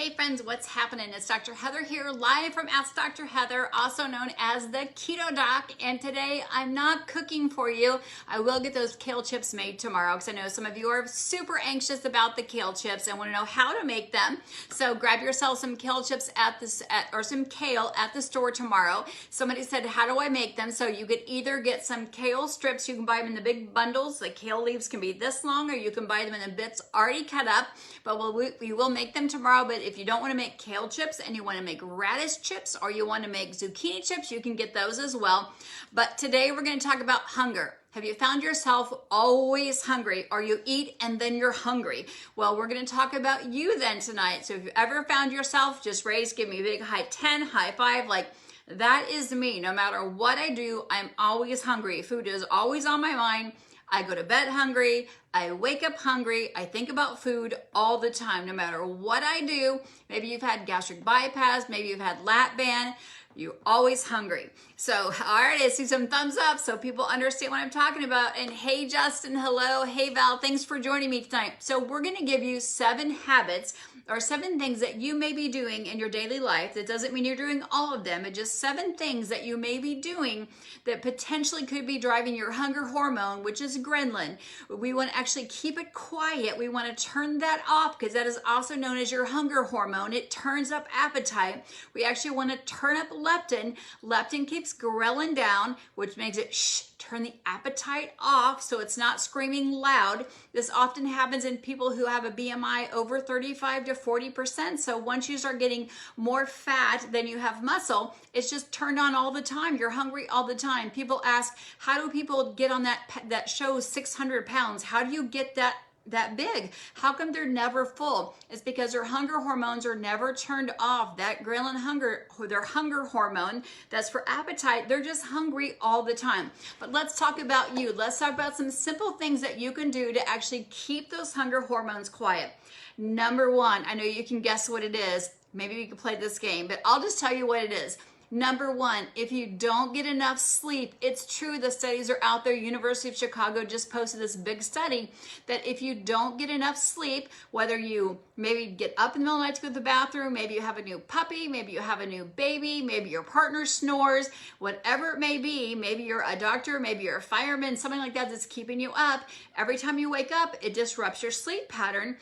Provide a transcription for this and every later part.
Hey friends, what's happening? It's Dr. Heather here, live from Ask Dr. Heather, also known as the Keto Doc. And today I'm not cooking for you. I will get those kale chips made tomorrow because I know some of you are super anxious about the kale chips and want to know how to make them. So grab yourself some kale chips or some kale at the store tomorrow. Somebody said, how do I make them? So you could either get some kale strips. You can buy them in the big bundles. The kale leaves can be this long, or you can buy them in the bits already cut up. But we will make them tomorrow. But if you don't want to make kale chips and you want to make radish chips or you want to make zucchini chips, you can get those as well. But today we're going to talk about hunger. Have you found yourself always hungry, or you eat and then you're hungry? Well, we're going to talk about you then tonight. So if you ever found yourself, just give me a big high 10, high 5, like that is me. No matter what I do, I'm always hungry. Food is always on my mind. I go to bed hungry, I wake up hungry, I think about food all the time, no matter what I do. Maybe you've had gastric bypass, maybe you've had lap band, you're always hungry. So, all right, I see some thumbs up so people understand what I'm talking about. And hey, Justin, hello. Hey, Val, thanks for joining me tonight. So we're gonna give you 7 habits or 7 things that you may be doing in your daily life. That doesn't mean you're doing all of them, but just 7 things that you may be doing that potentially could be driving your hunger hormone, which is ghrelin. We want to actually keep it quiet. We want to turn that off because that is also known as your hunger hormone. It turns up appetite. We actually want to turn up leptin. Leptin keeps ghrelin down, which makes it turn the appetite off so it's not screaming loud. This often happens in people who have a BMI over 35 to 40%. So once you start getting more fat than you have muscle, it's just turned on all the time. You're hungry all the time. People ask, how do people get on that show 600 pounds? How do you get that big? How come they're never full? It's because their hunger hormones are never turned off. That ghrelin their hunger hormone, that's for appetite, they're just hungry all the time. But let's talk about you. Let's talk about some simple things that you can do to actually keep those hunger hormones quiet. Number 1, I know you can guess what it is. Maybe we could play this game, but I'll just tell you what it is. Number 1, if you don't get enough sleep, it's true, the studies are out there. University of Chicago just posted this big study that if you don't get enough sleep, whether you maybe get up in the middle of the night to go to the bathroom, maybe you have a new puppy, maybe you have a new baby, maybe your partner snores, whatever it may be, maybe you're a doctor, maybe you're a fireman, something like that that's keeping you up. Every time you wake up, it disrupts your sleep pattern.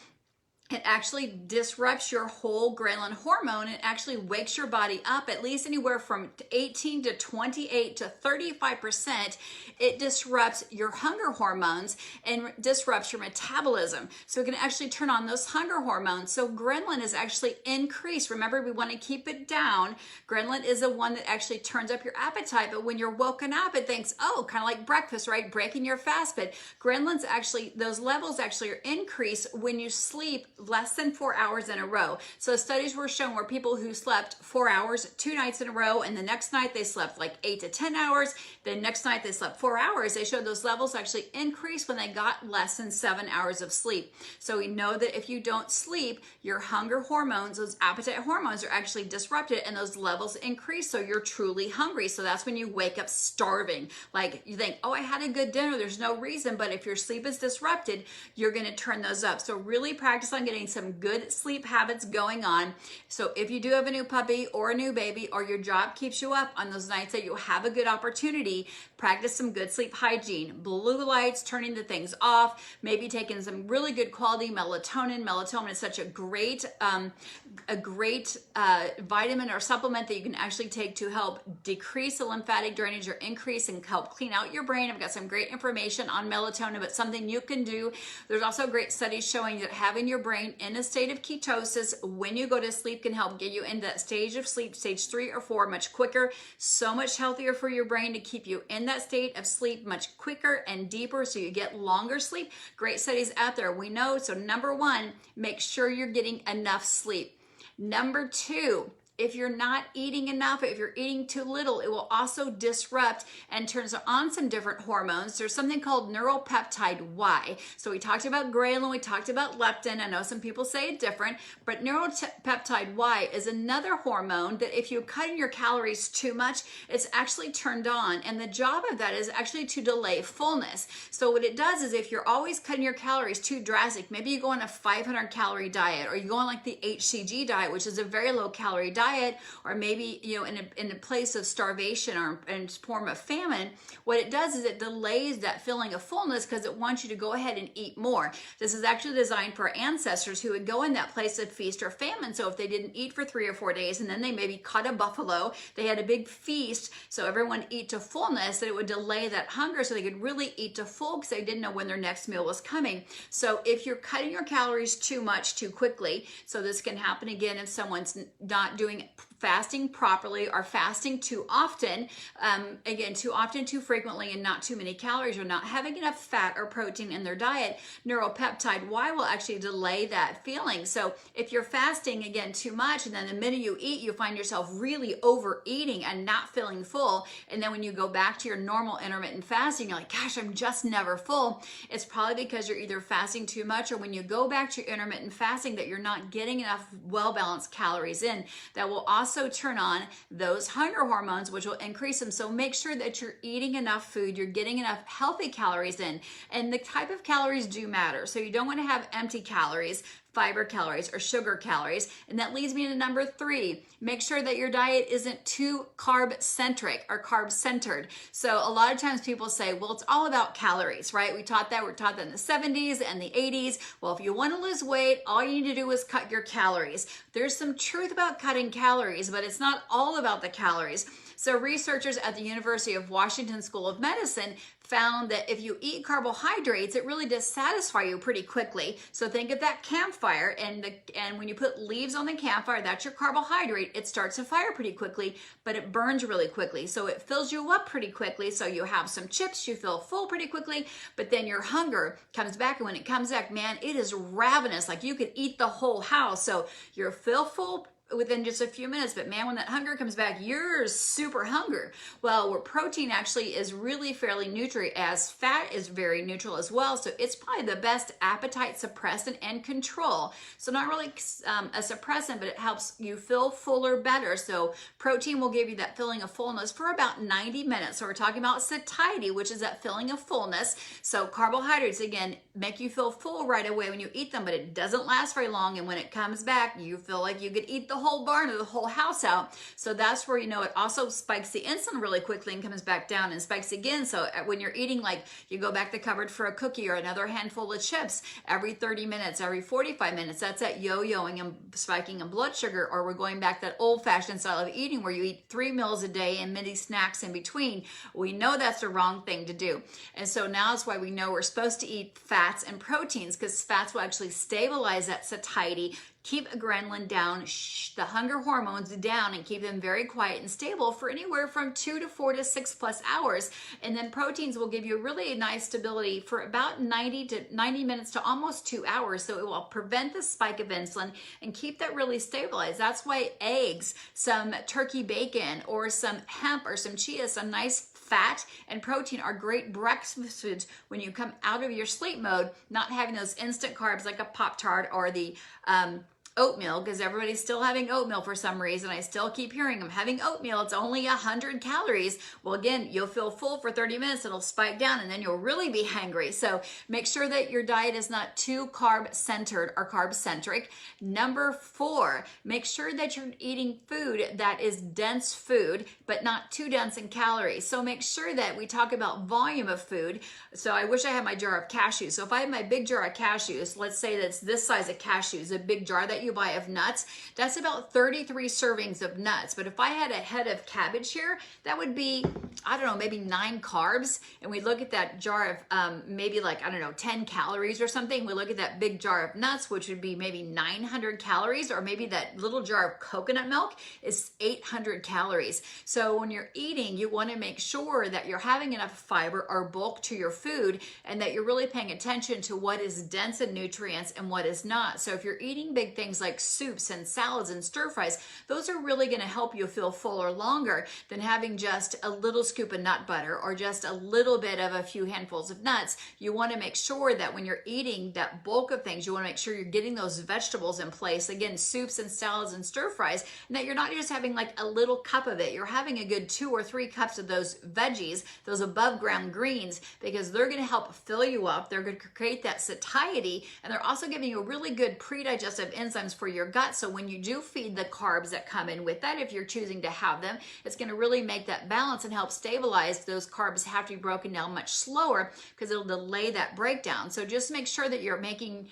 It actually disrupts your whole ghrelin hormone. It actually wakes your body up at least anywhere from 18 to 28 to 35%. It disrupts your hunger hormones and disrupts your metabolism. So it can actually turn on those hunger hormones. So ghrelin is actually increased. Remember, we want to keep it down. Ghrelin is the one that actually turns up your appetite. But when you're woken up, it thinks, oh, kind of like breakfast, right? Breaking your fast. But ghrelin's actually, those levels actually are increased when you sleep less than 4 hours in a row. So studies were shown where people who slept 4 hours 2 nights in a row, and the next night they slept like 8 to 10 hours, the next night they slept 4 hours, they showed those levels actually increased when they got less than 7 hours of sleep. So we know that if you don't sleep, your hunger hormones, those appetite hormones, are actually disrupted and those levels increase, so you're truly hungry. So that's when you wake up starving. Like you think, oh, I had a good dinner, there's no reason, but if your sleep is disrupted, you're going to turn those up. So really practice on getting some good sleep habits going on. So if you do have a new puppy or a new baby, or your job keeps you up on those nights that you have a good opportunity, practice some good sleep hygiene. Blue lights, turning the things off, maybe taking some really good quality melatonin. Melatonin is such a great vitamin or supplement that you can actually take to help decrease the lymphatic drainage or increase and help clean out your brain. I've got some great information on melatonin, but something you can do. There's also great studies showing that having your brain in a state of ketosis when you go to sleep can help get you into that stage of sleep, stage 3 or 4, much quicker. So much healthier for your brain to keep you in that state of sleep much quicker and deeper so you get longer sleep. Great studies out there, we know. So number 1, make sure you're getting enough sleep. Number 2, if you're not eating enough, if you're eating too little, it will also disrupt and turns on some different hormones. There's something called neuropeptide Y. So we talked about ghrelin, we talked about leptin. I know some people say it different, but neuropeptide Y is another hormone that if you cut in your calories too much, it's actually turned on. And the job of that is actually to delay fullness. So what it does is if you're always cutting your calories too drastic, maybe you go on a 500 calorie diet, or you go on like the HCG diet, which is a very low calorie diet, or maybe, you know, in a place of starvation or in form of famine, what it does is it delays that feeling of fullness because it wants you to go ahead and eat more. This is actually designed for our ancestors who would go in that place of feast or famine. So if they didn't eat for 3 or 4 days and then they maybe caught a buffalo, they had a big feast, so everyone eat to fullness, that it would delay that hunger so they could really eat to full because they didn't know when their next meal was coming. So if you're cutting your calories too much too quickly, so this can happen again if someone's not doing fasting properly or fasting too often, again, too often, too frequently, and not too many calories, or not having enough fat or protein in their diet, neuropeptide Y will actually delay that feeling. So if you're fasting, again, too much, and then the minute you eat, you find yourself really overeating and not feeling full, and then when you go back to your normal intermittent fasting, you're like, gosh, I'm just never full. It's probably because you're either fasting too much, or when you go back to your intermittent fasting, that you're not getting enough well-balanced calories in. That will also turn on those hunger hormones, which will increase them. So make sure that you're eating enough food, you're getting enough healthy calories in, and the type of calories do matter. So you don't want to have empty calories, fiber calories, or sugar calories. And that leads me to number 3. Make sure that your diet isn't too carb-centric or carb-centered. So a lot of times people say, well, it's all about calories, right? We're taught that in the 70s and the 80s. Well, if you want to lose weight, all you need to do is cut your calories. There's some truth about cutting calories, but it's not all about the calories. So researchers at the University of Washington School of Medicine found that if you eat carbohydrates, it really does satisfy you pretty quickly. So think of that campfire, and when you put leaves on the campfire, that's your carbohydrate. It starts a fire pretty quickly, but it burns really quickly. So it fills you up pretty quickly. So you have some chips, you feel full pretty quickly, but then your hunger comes back. And when it comes back, man, it is ravenous. Like you could eat the whole house. So you're feel full within just a few minutes, but man, when that hunger comes back, you're super hungry. Well, where protein actually is really fairly neutral, as fat is very neutral as well, so it's probably the best appetite suppressant and control. So not really a suppressant, but it helps you feel fuller better. So protein will give you that feeling of fullness for about 90 minutes. So we're talking about satiety, which is that feeling of fullness. So carbohydrates, again, make you feel full right away when you eat them, but it doesn't last very long, and when it comes back, you feel like you could eat the whole barn or the whole house out. So that's where, you know, it also spikes the insulin really quickly and comes back down and spikes again. So when you're eating, like you go back to the cupboard for a cookie or another handful of chips every 30 minutes, every 45 minutes, that's that yo-yoing and spiking of blood sugar. Or we're going back that old-fashioned style of eating where you eat 3 meals a day and many snacks in between. We know that's the wrong thing to do. And so now it's why we know we're supposed to eat fats and proteins, because fats will actually stabilize that satiety, keep adrenaline down, the hunger hormones down, and keep them very quiet and stable for anywhere from 2 to 4 to 6+ hours. And then proteins will give you really nice stability for about 90 minutes to almost 2 hours. So it will prevent the spike of insulin and keep that really stabilized. That's why eggs, some turkey bacon, or some hemp or some chia, some nice fat and protein are great breakfast foods when you come out of your sleep mode, not having those instant carbs like a Pop-Tart or the oatmeal, because everybody's still having oatmeal for some reason. I still keep hearing them having oatmeal. It's only 100 calories. Well, again, you'll feel full for 30 minutes. It'll spike down and then you'll really be hungry. So make sure that your diet is not too carb-centered or carb-centric. Number 4, make sure that you're eating food that is dense food, but not too dense in calories. So make sure that we talk about volume of food. So I wish I had my jar of cashews. So if I have my big jar of cashews, let's say that's this size of cashews, a big jar that you buy of nuts, that's about 33 servings of nuts. But if I had a head of cabbage here, that would be, I don't know, maybe 9 carbs. And we look at that jar of maybe like, I don't know, 10 calories or something. We look at that big jar of nuts, which would be maybe 900 calories, or maybe that little jar of coconut milk is 800 calories. So when you're eating, you want to make sure that you're having enough fiber or bulk to your food, and that you're really paying attention to what is dense in nutrients and what is not. So if you're eating big things things like soups and salads and stir fries, those are really going to help you feel fuller longer than having just a little scoop of nut butter or just a little bit of a few handfuls of nuts. You want to make sure that when you're eating that bulk of things, you want to make sure you're getting those vegetables in place. Again, soups and salads and stir fries, and that you're not just having like a little cup of it. You're having a good 2 or 3 cups of those veggies, those above ground greens, because they're going to help fill you up. They're going to create that satiety, and they're also giving you really good pre-digestive enzymes for your gut. So when you do feed the carbs that come in with that, if you're choosing to have them, it's going to really make that balance and help stabilize. Those carbs have to be broken down much slower because it'll delay that breakdown. So just make sure that you're making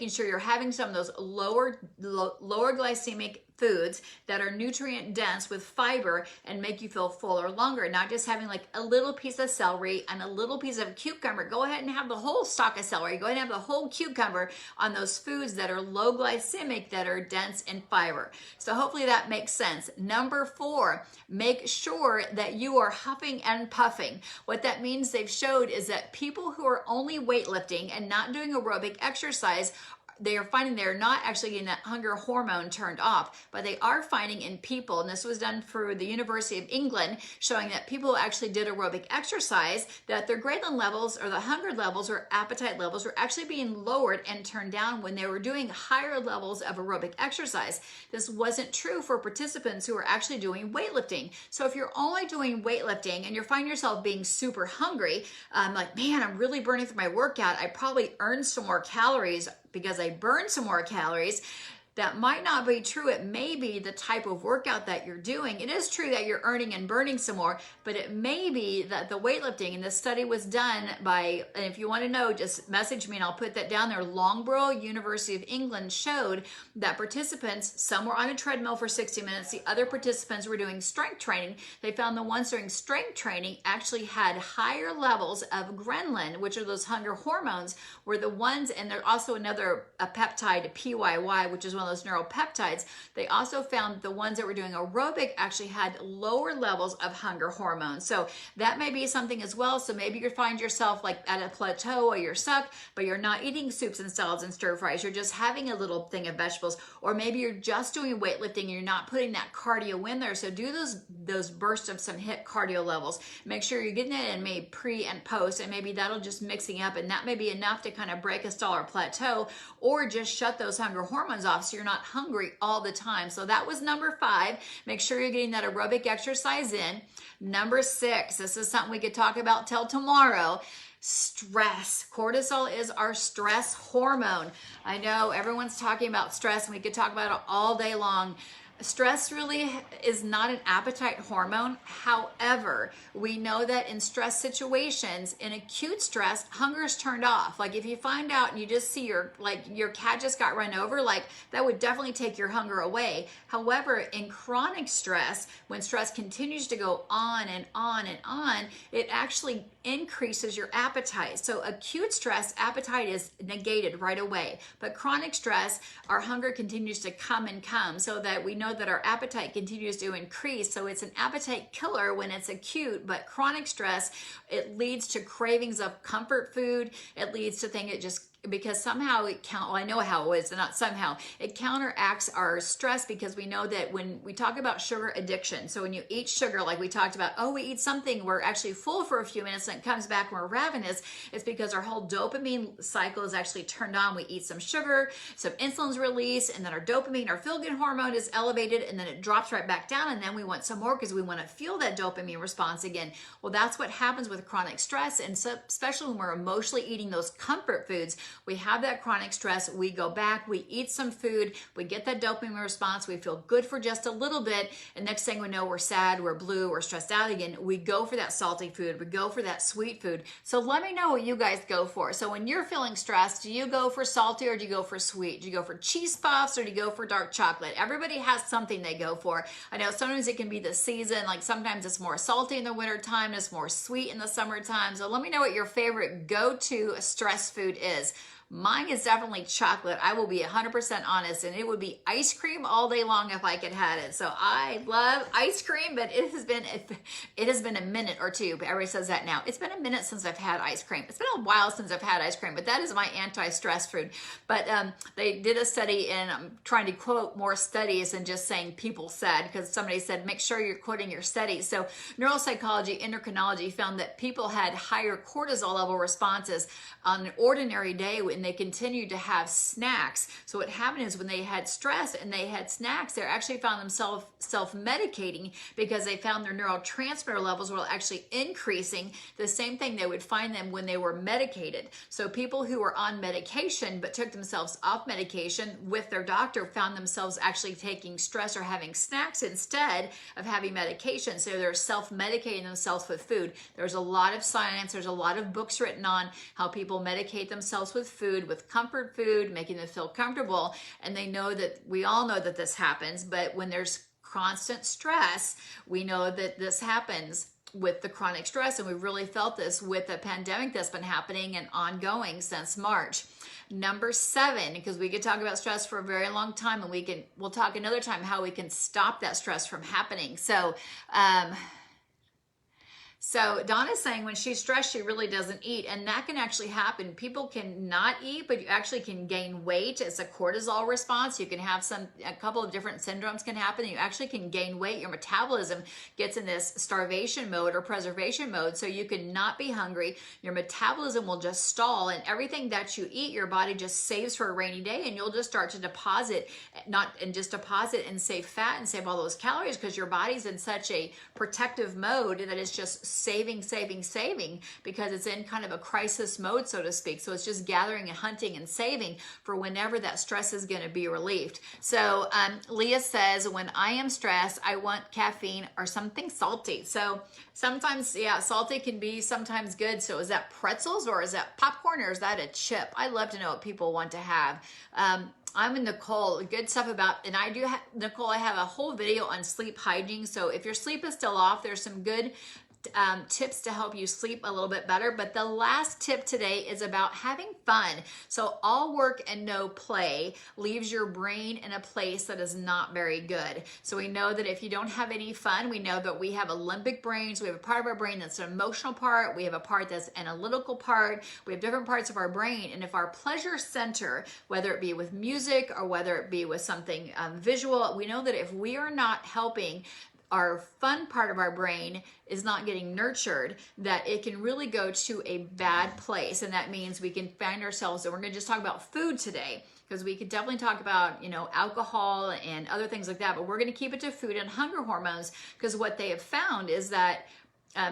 sure you're having some of those lower glycemic foods that are nutrient dense with fiber and make you feel fuller longer, not just having like a little piece of celery and a little piece of cucumber. Go ahead and have the whole stalk of celery. Go ahead and have the whole cucumber on those foods that are low glycemic, that are dense in fiber. So hopefully that makes sense. Number 4, make sure that you are huffing and puffing. What that means, they've showed, is that people who are only weightlifting and not doing aerobic exercise, they are finding they're not actually getting that hunger hormone turned off, but they are finding in people, and this was done for the University of England, showing that people who actually did aerobic exercise, that their ghrelin levels or the hunger levels or appetite levels were actually being lowered and turned down when they were doing higher levels of aerobic exercise. This wasn't true for participants who are actually doing weightlifting. So if you're only doing weightlifting and you're finding yourself being super hungry, like, man, I'm really burning through my workout, I probably earned some more calories because I burned some more calories. That might not be true. It may be the type of workout that you're doing. It is true that you're earning and burning some more, but it may be that the weightlifting, and this study was done by, and if you want to know, just message me and I'll put that down there. Loughborough, University of England, showed that participants, some were on a treadmill for 60 minutes, the other participants were doing strength training. They found the ones doing strength training actually had higher levels of ghrelin, which are those hunger hormones, were the ones, and there's also another a peptide, PYY, which is one of those neuropeptides. They also found the ones that were doing aerobic actually had lower levels of hunger hormones. So that may be something as well. So maybe you find yourself like at a plateau or you're stuck, but you're not eating soups and salads and stir fries. You're just having a little thing of vegetables, or maybe you're just doing weightlifting and you're not putting that cardio in there. So do those bursts of some HIIT cardio levels. Make sure you're getting it in maybe pre and post, and maybe that'll just mixing up, and that may be enough to kind of break a stall or plateau, or just shut those hunger hormones off so you're not hungry all the time. So that was number 5. Make sure you're getting that aerobic exercise in. Number 6, this is something we could talk about till tomorrow. Stress. Cortisol is our stress hormone. I know everyone's talking about stress, and we could talk about it all day long. Stress really is not an appetite hormone. However, we know that in stress situations, in acute stress, hunger is turned off. Like if you find out and you just see your cat just got run over, like that would definitely take your hunger away. However, in chronic stress, when stress continues to go on and on and on, it actually increases your appetite. So acute stress, appetite is negated right away. But chronic stress, our hunger continues to come and come, so that we know that our appetite continues to increase. So it's an appetite killer when it's acute, but chronic stress, it leads to cravings of comfort food. It leads to things it just, because somehow I know how it is, not somehow, it counteracts our stress, because we know that when we talk about sugar addiction, so when you eat sugar, like we talked about, we eat something, we're actually full for a few minutes and it comes back when we're ravenous, it's because our whole dopamine cycle is actually turned on. We eat some sugar, some insulin's released, and then our dopamine, our feel-good hormone is elevated, and then it drops right back down, and then we want some more because we want to feel that dopamine response again. Well, that's what happens with chronic stress, and so, especially when we're emotionally eating those comfort foods, we have that chronic stress, we go back, we eat some food, we get that dopamine response, we feel good for just a little bit, and next thing we know, we're sad, we're blue, we're stressed out again. We go for that salty food, we go for that sweet food. So let me know what you guys go for. So when you're feeling stressed, do you go for salty or do you go for sweet? Do you go for cheese puffs or do you go for dark chocolate? Everybody has something they go for. I know sometimes it can be the season, like sometimes it's more salty in the winter time, it's more sweet in the summertime. So let me know what your favorite go-to stress food is. Mine is definitely chocolate. I will be 100% honest, and it would be ice cream all day long if I could have it. So I love ice cream, but it has been a minute or two. But everybody says that now. It's been a minute since I've had ice cream. It's been a while since I've had ice cream, but that is my anti-stress food. But they did a study, and I'm trying to quote more studies than just saying people said, because somebody said make sure you're quoting your studies. So neuropsychology, endocrinology found that people had higher cortisol level responses on an ordinary day when they continued to have snacks. So what happened is when they had stress and they had snacks, they actually found themselves self-medicating because they found their neurotransmitter levels were actually increasing. The same thing they would find them when they were medicated. So people who were on medication but took themselves off medication with their doctor found themselves actually taking stress or having snacks instead of having medication. So they're self-medicating themselves with food. There's a lot of science, there's a lot of books written on how people medicate themselves with food, with comfort food, making them feel comfortable. And they know that, we all know that this happens, but when there's constant stress, we know that this happens with the chronic stress. And we've really felt this with the pandemic that's been happening and ongoing since March. Number 7, because we could talk about stress for a very long time, and we'll talk another time how we can stop that stress from happening. So Donna's saying when she's stressed, she really doesn't eat, and that can actually happen. People can not eat, but you actually can gain weight. It's a cortisol response. You can have a couple of different syndromes can happen. You actually can gain weight. Your metabolism gets in this starvation mode or preservation mode, so you can not be hungry. Your metabolism will just stall, and everything that you eat, your body just saves for a rainy day, and you'll just start to deposit and save fat and save all those calories because your body's in such a protective mode that it's just saving because it's in kind of a crisis mode, so to speak. So it's just gathering and hunting and saving for whenever that stress is going to be relieved. So Leah says, when I am stressed, I want caffeine or something salty. So sometimes, yeah, salty can be sometimes good. So is that pretzels or is that popcorn or is that a chip? I love to know what people want to have. I'm in Nicole, good stuff about, and I do have, Nicole, I have a whole video on sleep hygiene. So if your sleep is still off, there's some good tips to help you sleep a little bit better. But the last tip today is about having fun. So all work and no play leaves your brain in a place that is not very good. So we know that if you don't have any fun, we know that we have a limbic brain. So we have a part of our brain that's an emotional part. We have a part that's an analytical part. We have different parts of our brain. And if our pleasure center, whether it be with music or whether it be with something visual, we know that if we are not helping our fun part of our brain is not getting nurtured, that it can really go to a bad place. And that means we can find ourselves, and we're going to just talk about food today, because we could definitely talk about, alcohol and other things like that, but we're going to keep it to food and hunger hormones, because what they have found is that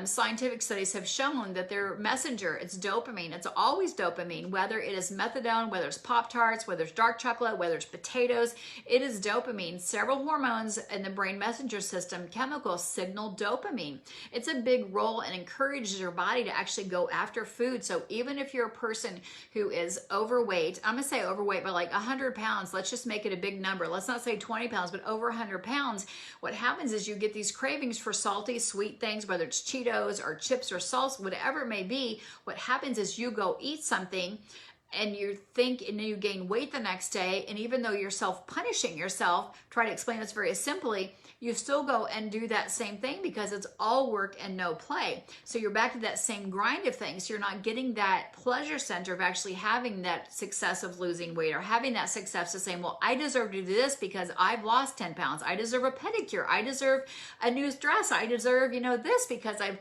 scientific studies have shown that their messenger, it's dopamine. It's always dopamine, whether it is methadone, whether it's Pop-Tarts, whether it's dark chocolate, whether it's potatoes, it is dopamine. Several hormones in the brain messenger system, chemicals, signal dopamine. It's a big role and encourages your body to actually go after food. So even if you're a person who is overweight, I'm going to say overweight, but like 100 pounds, let's just make it a big number. Let's not say 20 pounds, but over 100 pounds, what happens is you get these cravings for salty, sweet things, whether it's Cheetos or chips or salsa, whatever it may be. What happens is you go eat something and you think, and you gain weight the next day, and even though you're self-punishing yourself, try to explain this very simply, you still go and do that same thing because it's all work and no play. So you're back to that same grind of things. You're not getting that pleasure center of actually having that success of losing weight or having that success of saying, well, I deserve to do this because I've lost 10 pounds. I deserve a pedicure. I deserve a new dress. I deserve, this because I've,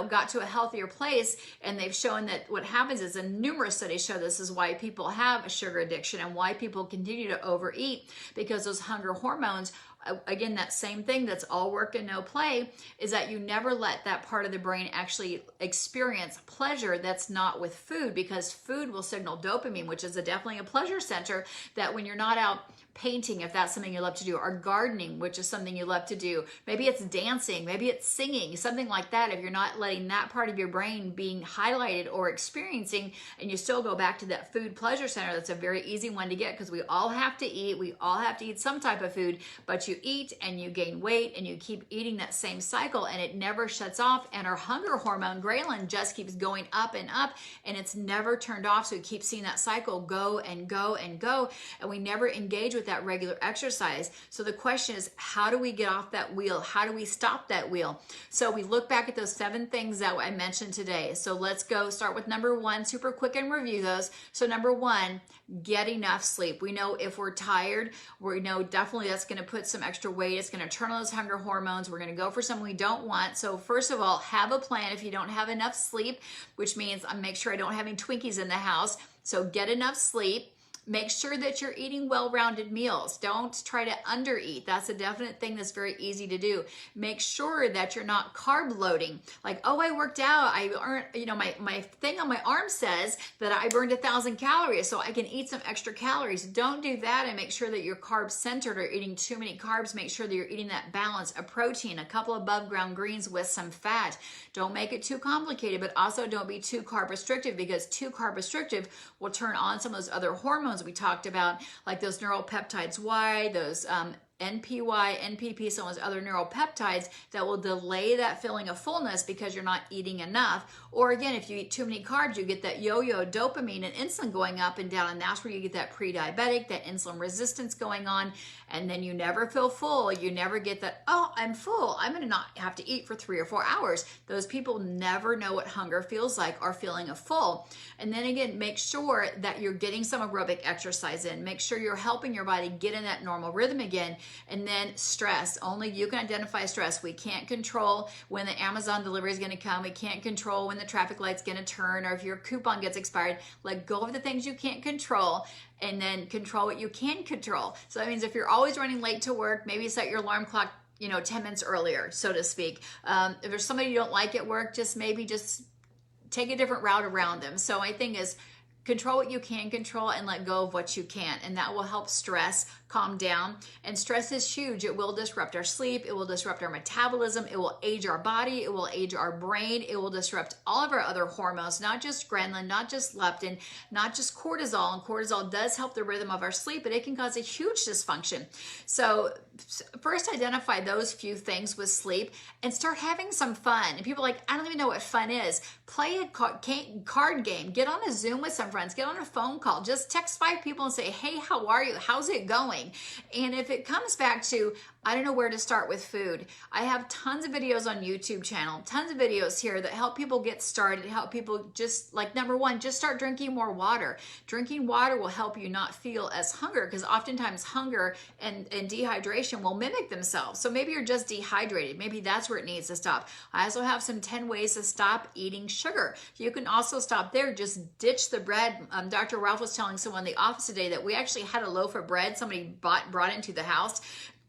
got to a healthier place. And they've shown that what happens is, and numerous studies show this is why people have a sugar addiction and why people continue to overeat, because those hunger hormones, again, that same thing that's all work and no play, is that you never let that part of the brain actually experience pleasure that's not with food, because food will signal dopamine, which is definitely a pleasure center, that when you're not out painting, if that's something you love to do, or gardening, which is something you love to do, maybe it's dancing, maybe it's singing, something like that. If you're not letting that part of your brain being highlighted or experiencing, and you still go back to that food pleasure center, that's a very easy one to get, because we all have to eat some type of food, but you eat and you gain weight and you keep eating that same cycle and it never shuts off, and our hunger hormone ghrelin just keeps going up and it's never turned off. So we keep seeing that cycle go and go and go, and we never engage with that regular exercise. So the question is, how do we get off that wheel? How do we stop that wheel? So we look back at those 7 things that I mentioned today. So let's go start with number 1, super quick, and review those. So number 1, get enough sleep. We know if we're tired, we know definitely that's going to put some extra weight. It's going to turn on those hunger hormones. We're going to go for something we don't want. So first of all, have a plan if you don't have enough sleep, which means I make sure I don't have any Twinkies in the house. So get enough sleep. Make sure that you're eating well-rounded meals. Don't try to undereat. That's a definite thing that's very easy to do. Make sure that you're not carb loading. Like, oh, I worked out. I earned, my thing on my arm says that I burned 1,000 calories, so I can eat some extra calories. Don't do that, and make sure that you're carb centered or eating too many carbs. Make sure that you're eating that balance of protein, a couple above ground greens with some fat. Don't make it too complicated, but also don't be too carb restrictive, because too carb restrictive will turn on some of those other hormones we talked about, like those neuropeptides Y, those NPY, NPP, some of those other neuropeptides that will delay that feeling of fullness because you're not eating enough. Or again, if you eat too many carbs, you get that yo-yo dopamine and insulin going up and down, and that's where you get that pre-diabetic, that insulin resistance going on, and then you never feel full. You never get that, oh, I'm full, I'm gonna not have to eat for 3 or 4 hours. Those people never know what hunger feels like or feeling of full. And then again, make sure that you're getting some aerobic exercise in. Make sure you're helping your body get in that normal rhythm again. And then stress, only you can identify stress. We can't control when the Amazon delivery is going to come. We can't control when the traffic light's going to turn, or if your coupon gets expired. Let go of the things you can't control, and then control what you can control. So that means if you're always running late to work, maybe set your alarm clock 10 minutes earlier, so to speak. If there's somebody you don't like at work, just take a different route around them. So my thing is, control what you can control and let go of what you can't, and that will help stress calm down. And stress is huge. It will disrupt our sleep. It will disrupt our metabolism. It will age our body. It will age our brain. It will disrupt all of our other hormones, not just ghrelin, not just leptin, not just cortisol. And cortisol does help the rhythm of our sleep, but it can cause a huge dysfunction. So first, identify those few things with sleep and start having some fun. And people are like, I don't even know what fun is. Play a card game. Get on a Zoom with some friends. Get on a phone call. Just text 5 people and say, hey, how are you? How's it going? And if it comes back to, I don't know where to start with food, I have tons of videos on YouTube channel, tons of videos here that help people get started, help people just, like, number 1, just start drinking more water. Drinking water will help you not feel as hunger, because oftentimes hunger and dehydration will mimic themselves. So maybe you're just dehydrated. Maybe that's where it needs to stop. I also have some 10 ways to stop eating sugar. You can also stop there. Just ditch the bread. Dr. Ralph was telling someone in the office today that we actually had a loaf of bread somebody brought into the house,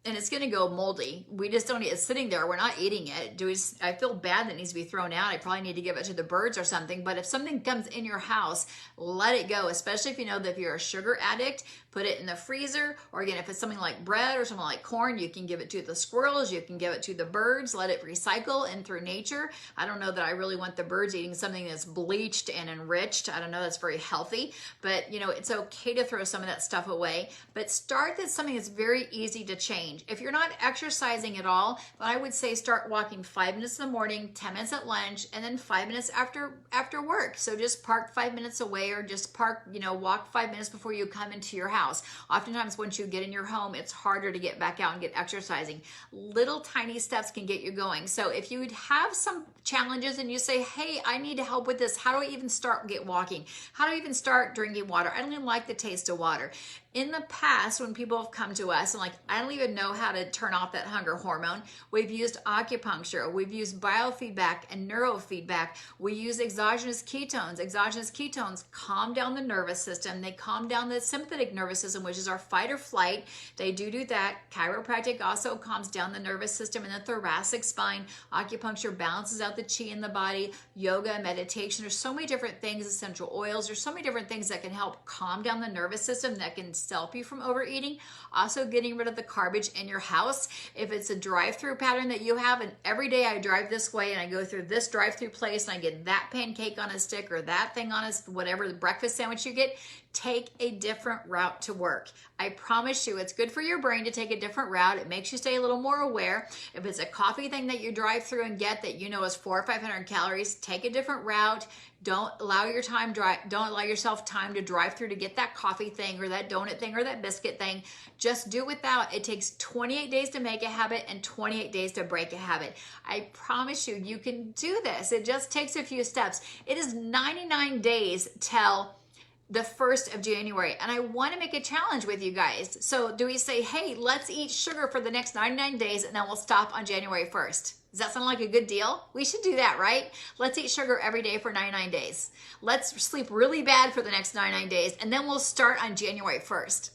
and it's going to go moldy. We just don't eat. It's sitting there. We're not eating it. I feel bad that it needs to be thrown out. I probably need to give it to the birds or something. But if something comes in your house, let it go, especially if you know that if you're a sugar addict. Put it in the freezer, or again, if it's something like bread or something like corn, you can give it to the squirrels, you can give it to the birds, let it recycle and through nature. I don't know that I really want the birds eating something that's bleached and enriched. I don't know that's very healthy, but it's okay to throw some of that stuff away. But start with something that's very easy to change. If you're not exercising at all, then I would say start walking 5 minutes in the morning, 10 minutes at lunch, and then 5 minutes after work. So just park 5 minutes away, or just walk 5 minutes before you come into your house. Oftentimes once you get in your home, it's harder to get back out and get exercising. Little tiny steps can get you going. So if you have some challenges and you say, hey, I need help with this, how do I even start walking? How do I even start drinking water? I don't even like the taste of water. In the past, when people have come to us and I don't even know how to turn off that hunger hormone, we've used acupuncture, we've used biofeedback and neurofeedback. We use exogenous ketones. Exogenous ketones calm down the nervous system. They calm down the sympathetic nervous system, which is our fight or flight. They do that. Chiropractic also calms down the nervous system and the thoracic spine. Acupuncture balances out the chi in the body. Yoga, meditation. There's so many different things, essential oils. There's so many different things that can help calm down the nervous system, that can stop you from overeating. Also getting rid of the garbage in your house. If it's a drive-through pattern that you have, and every day I drive this way and I go through this drive-through place and I get that pancake on a stick or that thing on a, whatever the breakfast sandwich you get, take a different route to work. I promise you, it's good for your brain to take a different route. It makes you stay a little more aware. If it's a coffee thing that you drive through and get that you know is 400 or 500 calories, take a different route. Don't allow yourself time to drive through to get that coffee thing or that donut thing or that biscuit thing. Just do without. It takes 28 days to make a habit and 28 days to break a habit. I promise you, you can do this. It just takes a few steps. It is 99 days till the 1st of January. And I want to make a challenge with you guys. So do we say, hey, let's eat sugar for the next 99 days and then we'll stop on January 1st? Does that sound like a good deal? We should do that, right? Let's eat sugar every day for 99 days. Let's sleep really bad for the next 99 days and then we'll start on January 1st.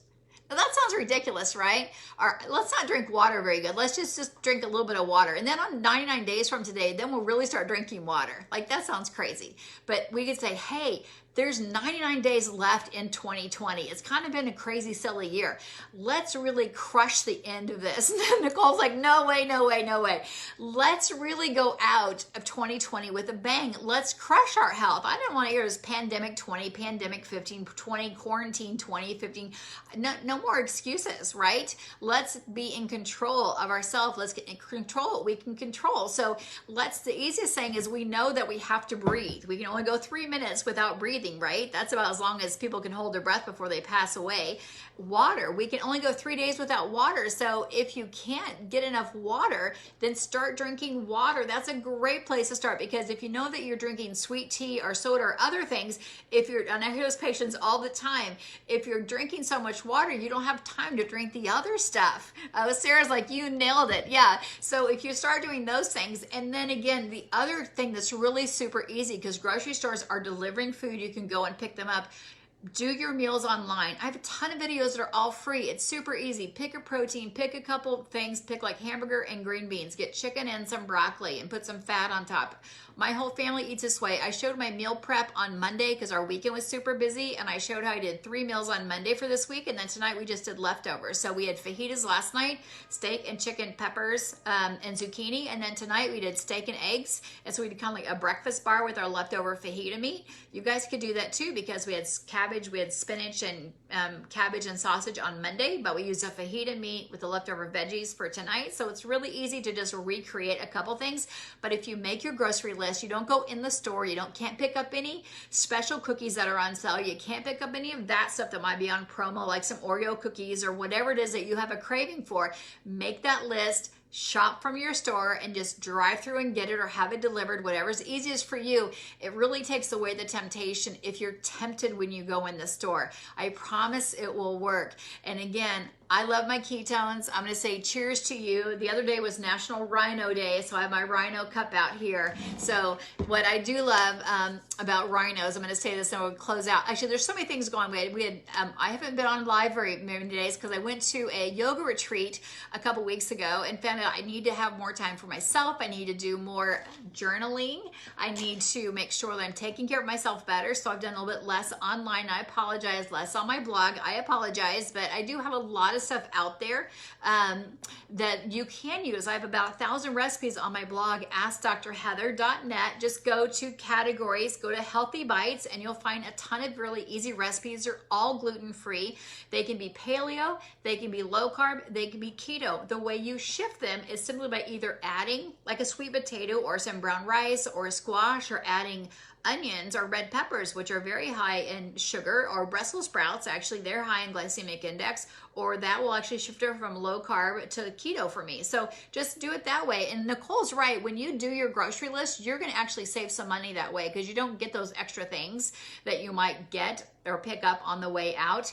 Now that sounds ridiculous, right? Or let's not drink water very good. Let's just drink a little bit of water. And then on 99 days from today, then we'll really start drinking water. Like that sounds crazy. But we could say, hey, there's 99 days left in 2020. It's kind of been a crazy, silly year. Let's really crush the end of this. Nicole's like, no way, no way, no way. Let's really go out of 2020 with a bang. Let's crush our health. I didn't want to hear this pandemic 20, pandemic 15, 20, quarantine 20, 15. No more excuses, right? Let's be in control of ourselves. Let's get in control what we can control. So the easiest thing is we know that we have to breathe. We can only go 3 minutes without breathing. Right? That's about as long as people can hold their breath before they pass away. Water. We can only go 3 days without water. So if you can't get enough water, then start drinking water. That's a great place to start because if you know that you're drinking sweet tea or soda or other things, and I hear those patients all the time, if you're drinking so much water, you don't have time to drink the other stuff. Sarah's like, you nailed it. Yeah. So if you start doing those things, and then again, the other thing that's really super easy because grocery stores are delivering food, you can go and pick them up. Do your meals online. I have a ton of videos that are all free. It's super easy. Pick a protein, pick a couple things, pick like hamburger and green beans, get chicken and some broccoli and put some fat on top. My whole family eats this way. I showed my meal prep on Monday because our weekend was super busy, and I showed how I did 3 meals on Monday for this week, and then tonight we just did leftovers. So we had fajitas last night, steak and chicken, peppers, and zucchini, and then tonight we did steak and eggs, and so we did kind of like a breakfast bar with our leftover fajita meat. You guys could do that too because we had cabbage, we had spinach and cabbage and sausage on Monday, but we used a fajita meat with the leftover veggies for tonight. So it's really easy to just recreate a couple things. But if you make your grocery list, you don't go in the store, can't pick up any special cookies that are on sale. You can't pick up any of that stuff that might be on promo, like some Oreo cookies or whatever it is that you have a craving for. Make that list. Shop from your store and just drive through and get it or have it delivered, whatever's easiest for you. It really takes away the temptation if you're tempted when you go in the store. I promise it will work. And again, I love my ketones. I'm going to say cheers to you. The other day was National Rhino Day, so I have my Rhino cup out here. So what I do love about rhinos, I'm going to say this and we'll close out. Actually, there's so many things going on. I haven't been on live very many days because I went to a yoga retreat a couple weeks ago and found out I need to have more time for myself. I need to do more journaling. I need to make sure that I'm taking care of myself better. So I've done a little bit less online. I apologize. Less on my blog. I apologize, but I do have a lot of stuff out there that you can use. I have about 1,000 recipes on my blog, AskDrHeather.net. Just go to categories, go to Healthy Bites, and you'll find a ton of really easy recipes. They're all gluten-free. They can be paleo, they can be low carb, they can be keto. The way you shift them is simply by either adding like a sweet potato or some brown rice or a squash, or adding onions or red peppers, which are very high in sugar, or Brussels sprouts. Actually, they're high in glycemic index, or that will actually shift her from low carb to keto for me. So just do it that way. And Nicole's right. When you do your grocery list, you're going to actually save some money that way because you don't get those extra things that you might get or pick up on the way out.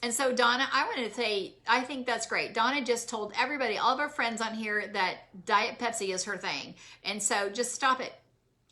And so Donna, I want to say, I think that's great. Donna just told everybody, all of our friends on here, that Diet Pepsi is her thing. And so just stop it.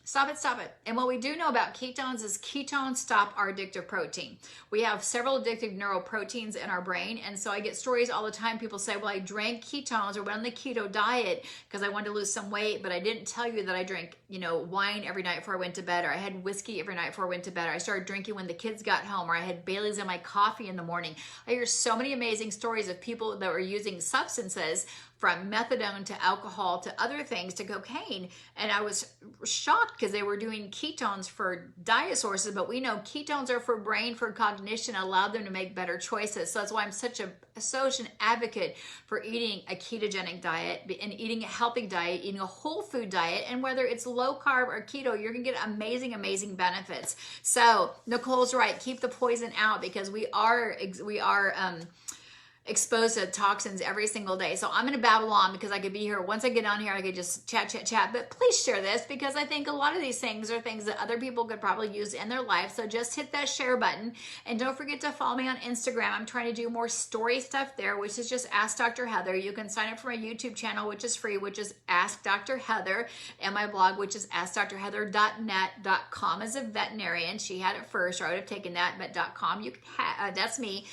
Stop it, stop it. And what we do know about ketones is ketones stop our addictive protein. We have several addictive neuroproteins in our brain. And so I get stories all the time. People say, well, I drank ketones or went on the keto diet because I wanted to lose some weight, but I didn't tell you that I drank, wine every night before I went to bed, or I had whiskey every night before I went to bed, or I started drinking when the kids got home, or I had Bailey's in my coffee in the morning. I hear so many amazing stories of people that were using substances from methadone to alcohol to other things to cocaine. And I was shocked because they were doing ketones for diet sources, but we know ketones are for brain, for cognition, allow them to make better choices. So that's why I'm such an advocate for eating a ketogenic diet and eating a healthy diet, eating a whole food diet. And whether it's low carb or keto, you're gonna get amazing benefits. So Nicole's right, keep the poison out, because we are exposed to toxins every single day. So I'm going to babble on because I could be here. Once I get on here, I could just chat. But please share this, because I think a lot of these things are things that other people could probably use in their life. So just hit that share button, and don't forget to follow me on Instagram. I'm trying to do more story stuff there, which is just Ask Dr. Heather. You can sign up for my YouTube channel, which is free, which is Ask Dr. Heather, and my blog, which is AskDrHeather.net.com. As a veterinarian, she had it first, or I would have taken that, but .com, you can that's me.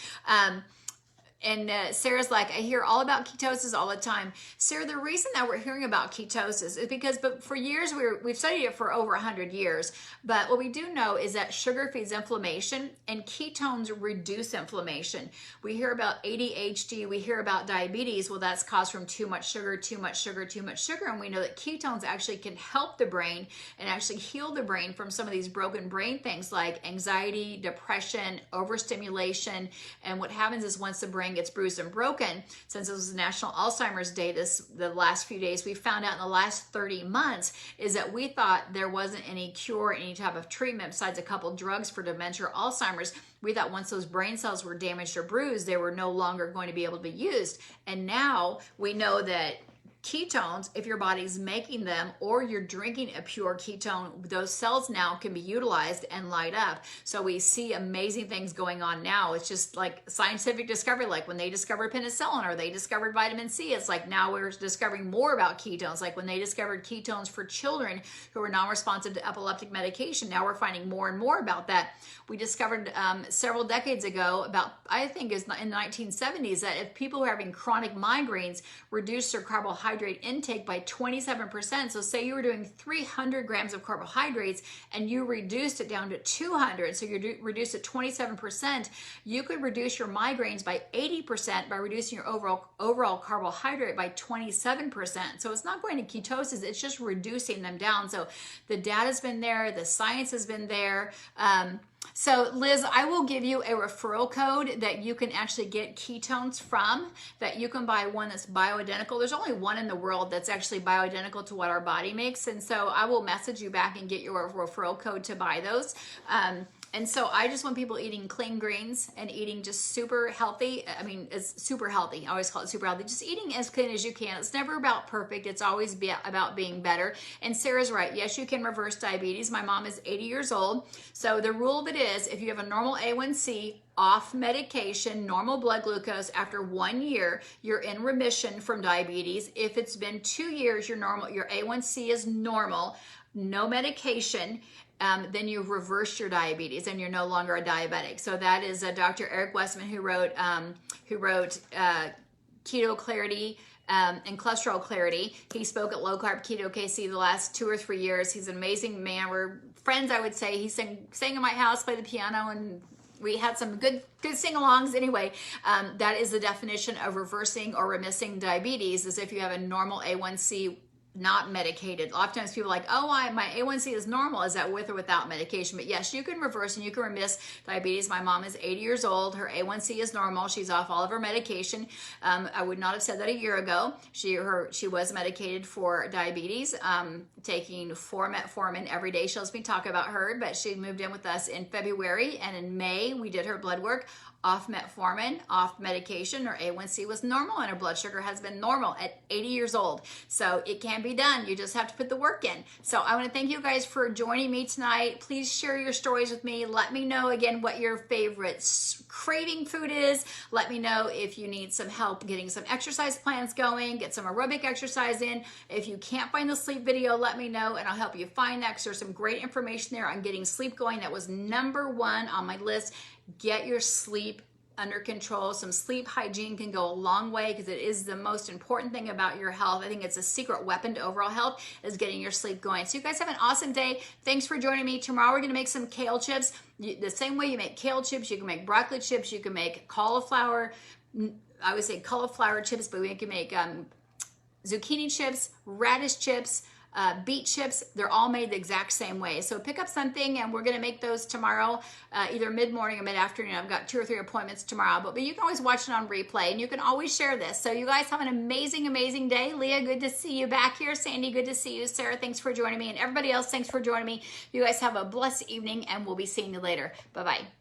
And Sarah's like, I hear all about ketosis all the time. Sarah, the reason that we're hearing about ketosis is because, but for years, we've studied it for over 100 years. But what we do know is that sugar feeds inflammation, and ketones reduce inflammation. We hear about ADHD, we hear about diabetes. Well, that's caused from too much sugar. And we know that ketones actually can help the brain and actually heal the brain from some of these broken brain things like anxiety, depression, overstimulation. And what happens is once the brain gets bruised and broken, since it was National Alzheimer's Day the last few days, we found out in the last 30 months is that we thought there wasn't any cure, any type of treatment besides a couple drugs for dementia or Alzheimer's. We thought once those brain cells were damaged or bruised, they were no longer going to be able to be used. And now we know that ketones, if your body's making them or you're drinking a pure ketone, those cells now can be utilized and light up. So we see amazing things going on now. It's just like scientific discovery, like when they discovered penicillin or they discovered vitamin C, it's like now we're discovering more about ketones. Like when they discovered ketones for children who are non-responsive to epileptic medication, now we're finding more and more about that. We discovered several decades ago, about, I think is in the 1970s, that if people who are having chronic migraines reduce their carbohydrate intake by 27%. So say you were doing 300 grams of carbohydrates and you reduced it down to 200. So you reduced it 27%. You could reduce your migraines by 80% by reducing your overall carbohydrate by 27%. So it's not going to ketosis, it's just reducing them down. So the data's been there, the science has been there. So Liz, I will give you a referral code that you can actually get ketones from, that you can buy one that's bioidentical. There's only one in the world that's actually bioidentical to what our body makes. And so I will message you back and get your referral code to buy those. And so I just want people eating clean greens and eating just super healthy. I mean, it's super healthy. I always call it super healthy. Just eating as clean as you can. It's never about perfect. It's always about being better. And Sarah's right. Yes, you can reverse diabetes. My mom is 80 years old. So the rule of it is, if you have a normal A1C, off medication, normal blood glucose, after 1 year, you're in remission from diabetes. If it's been 2 years, your A1C is normal, no medication, then you've reversed your diabetes and you're no longer a diabetic. So that is Dr. Eric Westman, who wrote Keto Clarity and Cholesterol Clarity. He spoke at Low Carb Keto KC the last 2 or 3 years. He's an amazing man. We're friends, I would say. He sang in my house, played the piano, and we had some good sing-alongs. Anyway, that is the definition of reversing or remissing diabetes, is if you have a normal A1C, not medicated. A lot of times people are like, oh, my A1C is normal. Is that with or without medication? But yes, you can reverse and you can remiss diabetes. My mom is 80 years old. Her A1C is normal. She's off all of her medication. I would not have said that a year ago. She was medicated for diabetes, taking 4 metformin every day. She lets me talk about her, but she moved in with us in February, and in May we did her blood work. Off metformin, off medication. Her A1C was normal and her blood sugar has been normal at 80 years old. So it can be done. You just have to put the work in. So I want to thank you guys for joining me tonight. Please share your stories with me. Let me know again what your favorite craving food is. Let me know if you need some help getting some exercise plans going, get some aerobic exercise in. If you can't find the sleep video, let me know and I'll help you find that, because there's some great information there on getting sleep going. That was #1 on my list. Get your sleep under control. Some sleep hygiene can go a long way, because it is the most important thing about your health. I think it's a secret weapon to overall health, is getting your sleep going. So you guys have an awesome day. Thanks for joining me. Tomorrow we're going to make some kale chips. The same way you make kale chips, you can make broccoli chips, you can make cauliflower. I would say cauliflower chips, but we can make zucchini chips, radish chips, beet chips. They're all made the exact same way. So pick up something, and we're going to make those tomorrow, either mid-morning or mid-afternoon. I've got 2 or 3 appointments tomorrow, but you can always watch it on replay, and you can always share this. So you guys have an amazing, amazing day. Leah, good to see you back here. Sandy, good to see you. Sarah, thanks for joining me. And everybody else, thanks for joining me. You guys have a blessed evening, and we'll be seeing you later. Bye-bye.